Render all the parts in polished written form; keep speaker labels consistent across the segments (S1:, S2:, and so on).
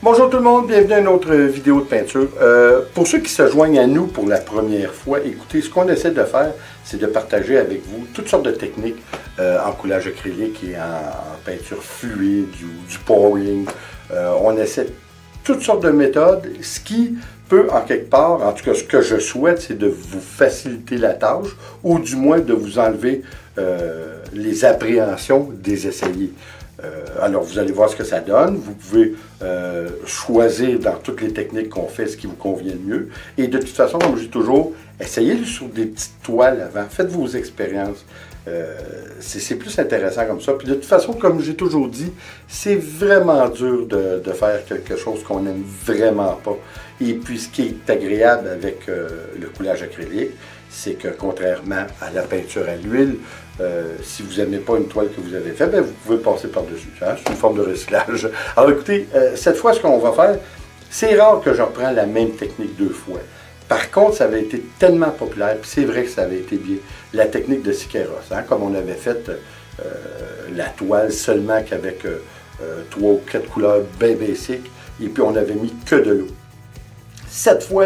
S1: Bonjour tout le monde, bienvenue à une autre vidéo de peinture. Pour ceux qui se joignent à nous pour la première fois, écoutez, ce qu'on essaie de faire, c'est de partager avec vous toutes sortes de techniques en coulage acrylique et en peinture fluide, du pouring. On essaie toutes sortes de méthodes, ce qui peut en quelque part, en tout cas ce que je souhaite, c'est de vous faciliter la tâche ou du moins de vous enlever les appréhensions des essayés. Alors, vous allez voir ce que ça donne. Vous pouvez choisir dans toutes les techniques qu'on fait ce qui vous convient le mieux. Et de toute façon, comme je dis toujours, essayez-le sur des petites toiles avant. Faites vos expériences. C'est plus intéressant comme ça. Puis de toute façon, comme j'ai toujours dit, c'est vraiment dur de faire quelque chose qu'on n'aime vraiment pas. Et puis, ce qui est agréable avec le coulage acrylique, c'est que contrairement à la peinture à l'huile, si vous n'aimez pas une toile que vous avez faite, ben vous pouvez passer par-dessus. Hein? C'est une forme de recyclage. Alors écoutez, cette fois, ce qu'on va faire, c'est rare que je reprends la même technique deux fois. Par contre, ça avait été tellement populaire, puis c'est vrai que ça avait été bien, la technique de Siqueiros, hein? Comme on avait fait la toile seulement qu'avec 3 ou 4 couleurs bien basiques, et puis on avait mis que de l'eau. Cette fois,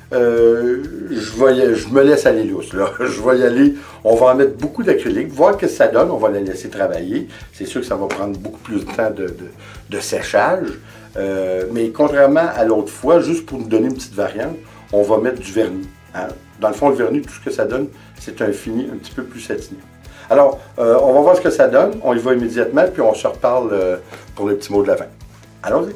S1: je me laisse aller lousse, là. Je vais y aller, on va en mettre beaucoup d'acrylique, voir ce que ça donne, on va la laisser travailler. C'est sûr que ça va prendre beaucoup plus de temps de séchage, mais contrairement à l'autre fois, juste pour nous donner une petite variante, on va mettre du vernis. Hein. Dans le fond, le vernis, tout ce que ça donne, c'est un fini un petit peu plus satiné. Alors, on va voir ce que ça donne, on y va immédiatement, puis on se reparle pour les petits mots de la fin. Allons-y!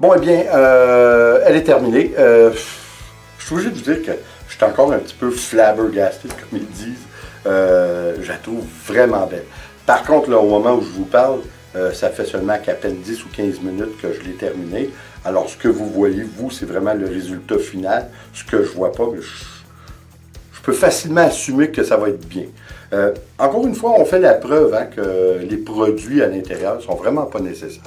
S1: Bon, eh bien, elle est terminée. Je suis obligé de vous dire que je suis encore un petit peu flabbergasted, comme ils disent. Je la trouve vraiment belle. Par contre, là, au moment où je vous parle, ça fait seulement qu'à peine 10 ou 15 minutes que je l'ai terminé. Alors, ce que vous voyez, vous, c'est vraiment le résultat final. Ce que je vois pas, mais je peux facilement assumer que ça va être bien. Encore une fois, on fait la preuve hein, que les produits à l'intérieur ne sont vraiment pas nécessaires.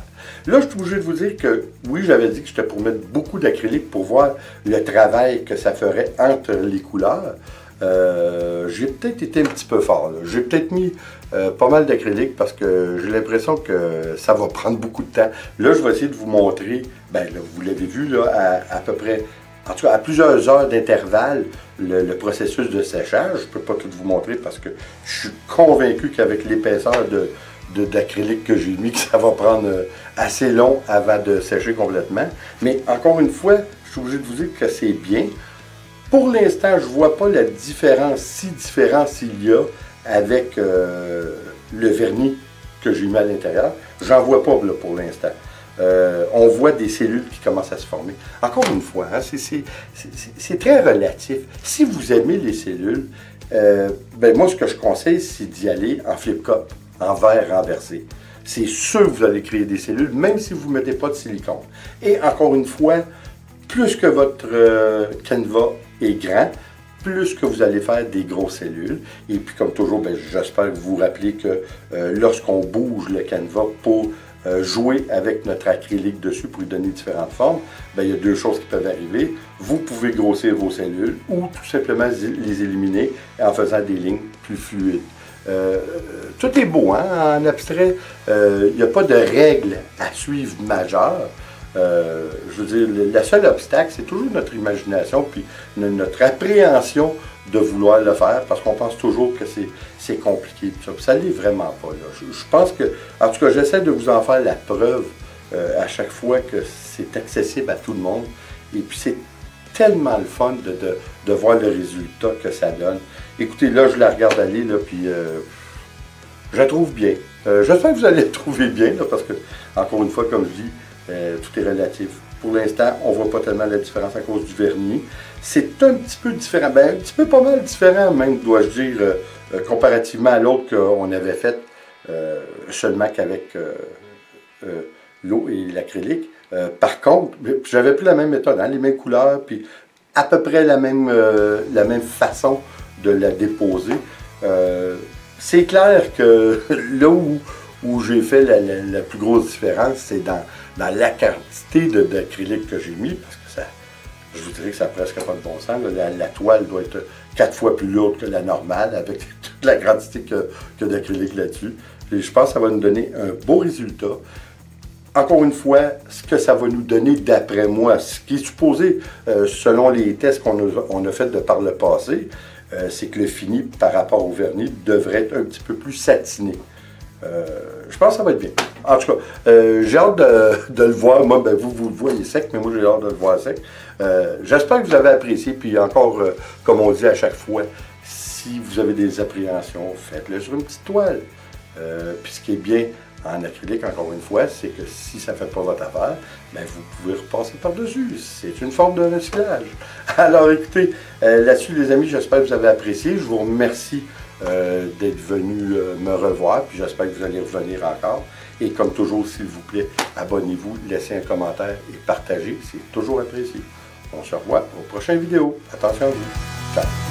S1: Là, je suis obligé de vous dire que, oui, j'avais dit que j'étais pour mettre beaucoup d'acrylique pour voir le travail que ça ferait entre les couleurs. J'ai peut-être été un petit peu fort. J'ai peut-être mis pas mal d'acrylique parce que j'ai l'impression que ça va prendre beaucoup de temps. Là, je vais essayer de vous montrer, ben, là, vous l'avez vu, là, à peu près, en tout cas à plusieurs heures d'intervalle, le processus de séchage. Je ne peux pas tout vous montrer parce que je suis convaincu qu'avec l'épaisseur d'acrylique que j'ai mis, que ça va prendre assez long avant de sécher complètement. Mais encore une fois, je suis obligé de vous dire que c'est bien. Pour l'instant, je ne vois pas la différence, si différence il y a avec le vernis que j'ai mis à l'intérieur. J'en vois pas là, pour l'instant. On voit des cellules qui commencent à se former. Encore une fois, hein, c'est très relatif. Si vous aimez les cellules, ben moi, ce que je conseille, c'est d'y aller en flip cup, en verre renversé. C'est sûr que vous allez créer des cellules, même si vous ne mettez pas de silicone. Et encore une fois, plus que votre canevas est grand, plus que vous allez faire des grosses cellules. Et puis, comme toujours, ben, j'espère que vous vous rappelez que lorsqu'on bouge le canevas pour jouer avec notre acrylique dessus pour lui donner différentes formes, ben, il y a deux choses qui peuvent arriver. Vous pouvez grossir vos cellules ou tout simplement les éliminer en faisant des lignes plus fluides. Tout est beau, hein? En abstrait, il n'y a pas de règles à suivre majeures. Je veux dire, le seul obstacle, c'est toujours notre imagination puis notre appréhension de vouloir le faire parce qu'on pense toujours que c'est compliqué. Ça ne l'est vraiment pas. Là. Je pense que, en tout cas, j'essaie de vous en faire la preuve à chaque fois que c'est accessible à tout le monde. Et puis, c'est tellement le fun de voir le résultat que ça donne. Écoutez, là, je la regarde aller, là, puis je la trouve bien. J'espère que vous allez la trouver bien, là, parce que, encore une fois, comme je dis, tout est relatif. Pour l'instant, on ne voit pas tellement la différence à cause du vernis. C'est un petit peu différent, ben, un petit peu pas mal différent même, dois-je dire, comparativement à l'autre qu'on avait fait seulement qu'avec l'eau et l'acrylique. Par contre, j'avais plus la même méthode, hein, les mêmes couleurs, puis à peu près la même façon de la déposer. C'est clair que là où j'ai fait la plus grosse différence, c'est dans la quantité d'acrylique que j'ai mis, parce que ça, je vous dirais que ça n'a presque pas de bon sens. La toile doit être 4 fois plus lourde que la normale, avec toute la quantité que d'acrylique là-dessus. Et je pense que ça va nous donner un beau résultat. Encore une fois, ce que ça va nous donner, d'après moi, ce qui est supposé, selon les tests qu'on a fait de par le passé, c'est que le fini, par rapport au vernis, devrait être un petit peu plus satiné. Je pense que ça va être bien. En tout cas, j'ai hâte de le voir. Moi, ben, vous le voyez sec, mais moi, j'ai hâte de le voir sec. J'espère que vous avez apprécié. Puis encore, comme on dit à chaque fois, si vous avez des appréhensions, faites-le sur une petite toile. Puis ce qui est bien en acrylique, encore une fois, c'est que si ça ne fait pas votre affaire, ben, vous pouvez repasser par-dessus. C'est une forme de recyclage. Alors écoutez, là-dessus, les amis, j'espère que vous avez apprécié. Je vous remercie d'être venu me revoir, puis j'espère que vous allez revenir encore. Et comme toujours, s'il vous plaît, abonnez-vous, laissez un commentaire et partagez, c'est toujours apprécié. On se revoit aux prochaines vidéos. Attention à vous. Ciao.